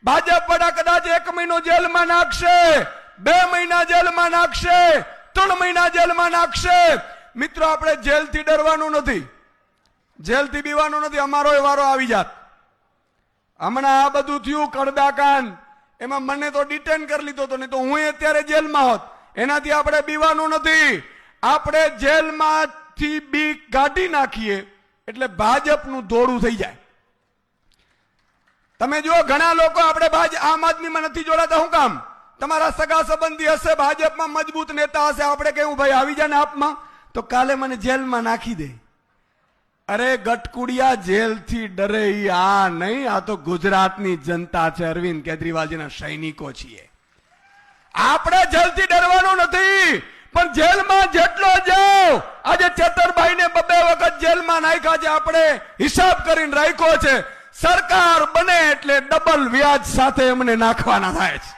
ભાજપ વડા કદાચ 1 મહિનો જેલમાં નાખશે, 2 મહિના જેલમાં નાખશે, 3 મહિના જેલમાં નાખશે. મિત્રો, આપણે જેલથી ડરવાનું નથી, જેલથી બીવાનું નથી. અમારો વારો આવી જાત. હમણાં આ બધું થયું કડદાકાંડ, એમાં મને તો ડિટેન કરી લીધો હતો, નહીં તો હું અત્યારે જેલમાં હોત. એનાથી આપણે બીવાનું નથી. આપણે જેલમાંથી બીક કાઢી નાખીએ એટલે ભાજપનું દોડું થઈ જાય. તમે જુઓ, ઘણા લોકો આપણે આમ આદમીમાં નથી જોડાતા. શું કામ? તમારા સગા સંબંધી હશે, ભાજપમાં મજબૂત નેતા હશે. આપણે કેવું, ભાઈ આવી જાય ને આપમાં, તો કાલે મને જેલમાં નાખી દે. અરે ગટકુડિયા, જેલથી ડરે ઈ આ નહીં, આ તો ગુજરાતની જનતા છે. અરવિંદ કેજરીવાલજીના સૈનિકો છીએ. આપણે જેલથી ડરવાનું નથી, પણ જેલમાં જેટલો જાઓ. આજે ચેતરભાઈને 2 વખત જેલમાં નાખ્યા છે. આપણે હિસાબ કરીને રાખ્યો છે. સરકાર બને એટલે ડબલ વ્યાજ સાથે એમને નાખવાના થાય છે.